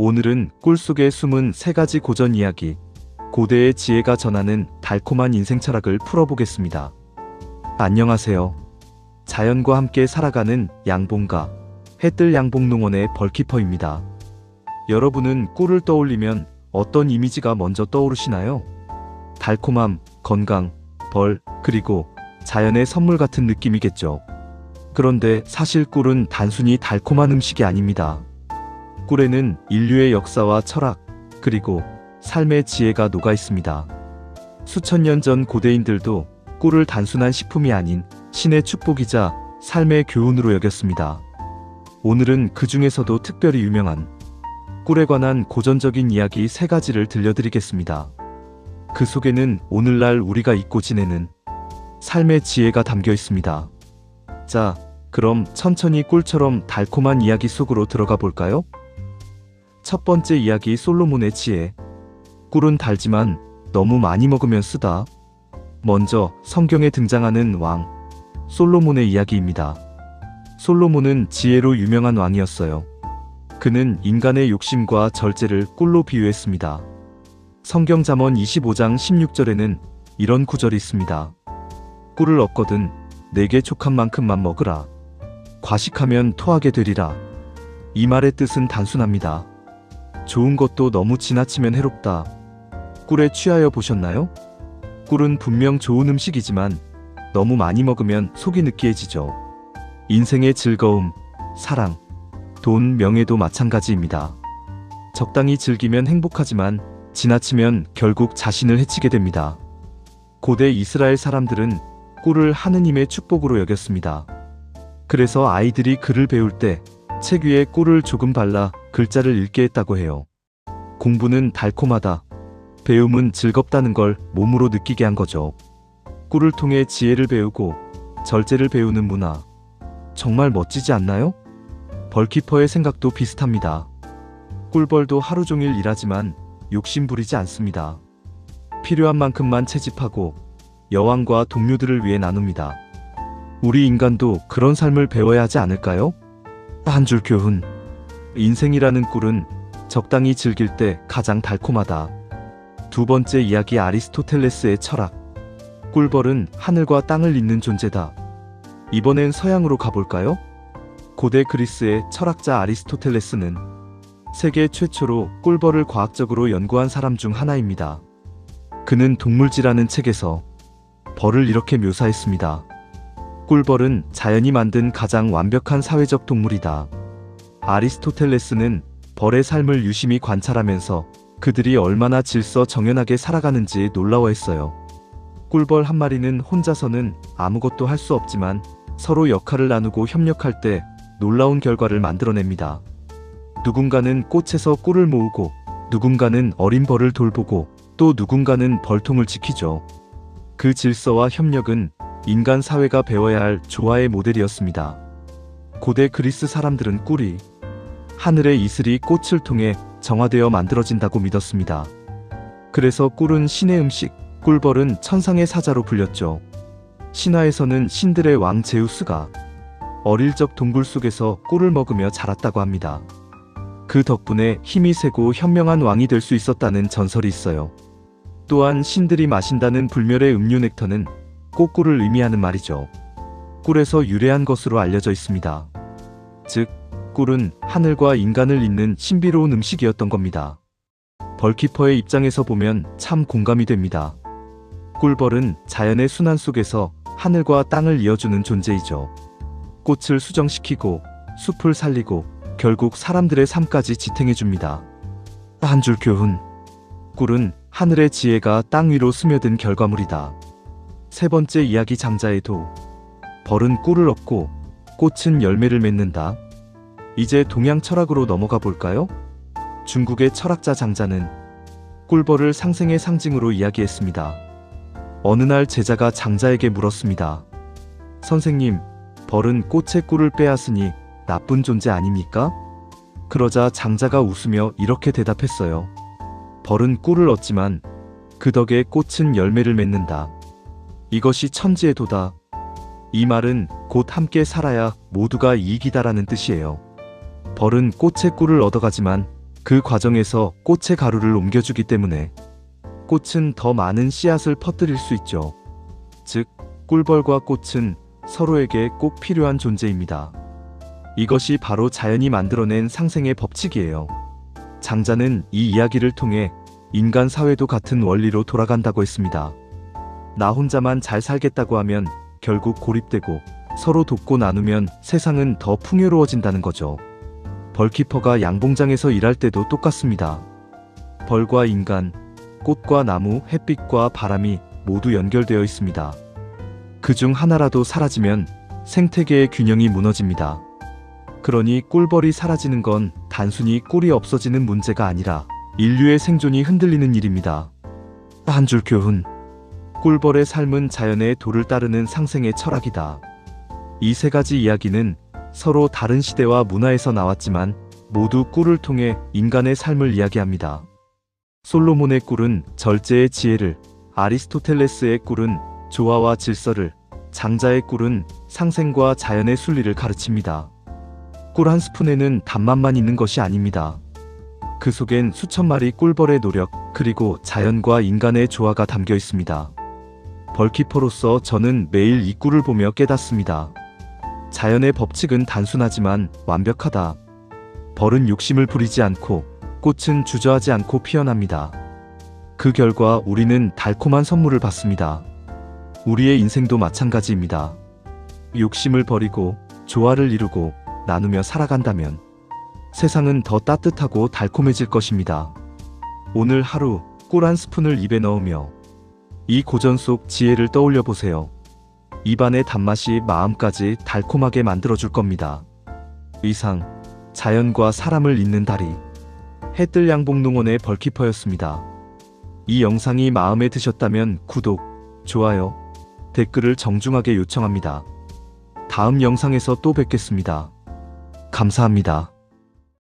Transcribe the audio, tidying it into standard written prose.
오늘은 꿀 속에 숨은 세 가지 고전 이야기, 고대의 지혜가 전하는 달콤한 인생 철학을 풀어보겠습니다. 안녕하세요. 자연과 함께 살아가는 양봉가, 해뜰 양봉농원의 벌키퍼입니다. 여러분은 꿀을 떠올리면 어떤 이미지가 먼저 떠오르시나요? 달콤함, 건강, 벌, 그리고 자연의 선물 같은 느낌이겠죠. 그런데 사실 꿀은 단순히 달콤한 음식이 아닙니다. 꿀에는 인류의 역사와 철학, 그리고 삶의 지혜가 녹아 있습니다. 수천 년 전 고대인들도 꿀을 단순한 식품이 아닌 신의 축복이자 삶의 교훈으로 여겼습니다. 오늘은 그 중에서도 특별히 유명한 꿀에 관한 고전적인 이야기 세 가지를 들려드리겠습니다. 그 속에는 오늘날 우리가 잊고 지내는 삶의 지혜가 담겨 있습니다. 자, 그럼 천천히 꿀처럼 달콤한 이야기 속으로 들어가 볼까요? 첫 번째 이야기, 솔로몬의 지혜. 꿀은 달지만 너무 많이 먹으면 쓰다. 먼저 성경에 등장하는 왕, 솔로몬의 이야기입니다. 솔로몬은 지혜로 유명한 왕이었어요. 그는 인간의 욕심과 절제를 꿀로 비유했습니다. 성경 잠언 25장 16절에는 이런 구절이 있습니다. 꿀을 얻거든 내게 족한 만큼만 먹으라. 과식하면 토하게 되리라. 이 말의 뜻은 단순합니다. 좋은 것도 너무 지나치면 해롭다. 꿀에 취하여 보셨나요? 꿀은 분명 좋은 음식이지만 너무 많이 먹으면 속이 느끼해지죠. 인생의 즐거움, 사랑, 돈, 명예도 마찬가지입니다. 적당히 즐기면 행복하지만 지나치면 결국 자신을 해치게 됩니다. 고대 이스라엘 사람들은 꿀을 하느님의 축복으로 여겼습니다. 그래서 아이들이 글을 배울 때 책 위에 꿀을 조금 발라 글자를 읽게 했다고 해요. 공부는 달콤하다, 배움은 즐겁다는 걸 몸으로 느끼게 한 거죠. 꿀을 통해 지혜를 배우고 절제를 배우는 문화, 정말 멋지지 않나요? 벌키퍼의 생각도 비슷합니다. 꿀벌도 하루 종일 일하지만 욕심 부리지 않습니다. 필요한 만큼만 채집하고 여왕과 동료들을 위해 나눕니다. 우리 인간도 그런 삶을 배워야 하지 않을까요? 한 줄 교훈. 인생이라는 꿀은 적당히 즐길 때 가장 달콤하다. 두 번째 이야기, 아리스토텔레스의 철학. 꿀벌은 하늘과 땅을 잇는 존재다. 이번엔 서양으로 가볼까요? 고대 그리스의 철학자 아리스토텔레스는 세계 최초로 꿀벌을 과학적으로 연구한 사람 중 하나입니다. 그는 동물지라는 책에서 벌을 이렇게 묘사했습니다. 꿀벌은 자연이 만든 가장 완벽한 사회적 동물이다. 아리스토텔레스는 벌의 삶을 유심히 관찰하면서 그들이 얼마나 질서 정연하게 살아가는지 놀라워했어요. 꿀벌 한 마리는 혼자서는 아무것도 할 수 없지만 서로 역할을 나누고 협력할 때 놀라운 결과를 만들어냅니다. 누군가는 꽃에서 꿀을 모으고, 누군가는 어린 벌을 돌보고, 또 누군가는 벌통을 지키죠. 그 질서와 협력은 인간 사회가 배워야 할 조화의 모델이었습니다. 고대 그리스 사람들은 꿀이 하늘의 이슬이 꽃을 통해 정화되어 만들어진다고 믿었습니다. 그래서 꿀은 신의 음식, 꿀벌은 천상의 사자로 불렸죠. 신화에서는 신들의 왕 제우스가 어릴 적 동굴 속에서 꿀을 먹으며 자랐다고 합니다. 그 덕분에 힘이 세고 현명한 왕이 될 수 있었다는 전설이 있어요. 또한 신들이 마신다는 불멸의 음료 넥터는 꽃꿀을 의미하는 말이죠. 꿀에서 유래한 것으로 알려져 있습니다. 즉, 꿀은 하늘과 인간을 잇는 신비로운 음식이었던 겁니다. 벌키퍼의 입장에서 보면 참 공감이 됩니다. 꿀벌은 자연의 순환 속에서 하늘과 땅을 이어주는 존재이죠. 꽃을 수정시키고 숲을 살리고 결국 사람들의 삶까지 지탱해줍니다. 한 줄 교훈. 꿀은 하늘의 지혜가 땅 위로 스며든 결과물이다. 세 번째 이야기, 장자의 도. 벌은 꿀을 얻고 꽃은 열매를 맺는다. 이제 동양 철학으로 넘어가 볼까요? 중국의 철학자 장자는 꿀벌을 상생의 상징으로 이야기했습니다. 어느 날 제자가 장자에게 물었습니다. 선생님, 벌은 꽃의 꿀을 빼앗으니 나쁜 존재 아닙니까? 그러자 장자가 웃으며 이렇게 대답했어요. 벌은 꿀을 얻지만 그 덕에 꽃은 열매를 맺는다. 이것이 천지의 도다. 이 말은 곧 함께 살아야 모두가 이익이다라는 뜻이에요. 벌은 꽃의 꿀을 얻어가지만 그 과정에서 꽃의 가루를 옮겨주기 때문에 꽃은 더 많은 씨앗을 퍼뜨릴 수 있죠. 즉, 꿀벌과 꽃은 서로에게 꼭 필요한 존재입니다. 이것이 바로 자연이 만들어낸 상생의 법칙이에요. 장자는 이 이야기를 통해 인간 사회도 같은 원리로 돌아간다고 했습니다. 나 혼자만 잘 살겠다고 하면 결국 고립되고, 서로 돕고 나누면 세상은 더 풍요로워진다는 거죠. 벌키퍼가 양봉장에서 일할 때도 똑같습니다. 벌과 인간, 꽃과 나무, 햇빛과 바람이 모두 연결되어 있습니다. 그중 하나라도 사라지면 생태계의 균형이 무너집니다. 그러니 꿀벌이 사라지는 건 단순히 꿀이 없어지는 문제가 아니라 인류의 생존이 흔들리는 일입니다. 한 줄 교훈. 꿀벌의 삶은 자연의 도를 따르는 상생의 철학이다. 이 세 가지 이야기는 서로 다른 시대와 문화에서 나왔지만 모두 꿀을 통해 인간의 삶을 이야기합니다. 솔로몬의 꿀은 절제의 지혜를, 아리스토텔레스의 꿀은 조화와 질서를, 장자의 꿀은 상생과 자연의 순리를 가르칩니다. 꿀 한 스푼에는 단맛만 있는 것이 아닙니다. 그 속엔 수천 마리 꿀벌의 노력, 그리고 자연과 인간의 조화가 담겨 있습니다. 벌키퍼로서 저는 매일 이 꿀을 보며 깨닫습니다. 자연의 법칙은 단순하지만 완벽하다. 벌은 욕심을 부리지 않고, 꽃은 주저하지 않고 피어납니다. 그 결과 우리는 달콤한 선물을 받습니다. 우리의 인생도 마찬가지입니다. 욕심을 버리고 조화를 이루고 나누며 살아간다면 세상은 더 따뜻하고 달콤해질 것입니다. 오늘 하루 꿀 한 스푼을 입에 넣으며 이 고전 속 지혜를 떠올려 보세요. 입안의 단맛이 마음까지 달콤하게 만들어줄 겁니다. 이상, 자연과 사람을 잇는 다리, 해뜰 양봉농원의 벌키퍼였습니다. 이 영상이 마음에 드셨다면 구독, 좋아요, 댓글을 정중하게 요청합니다. 다음 영상에서 또 뵙겠습니다. 감사합니다.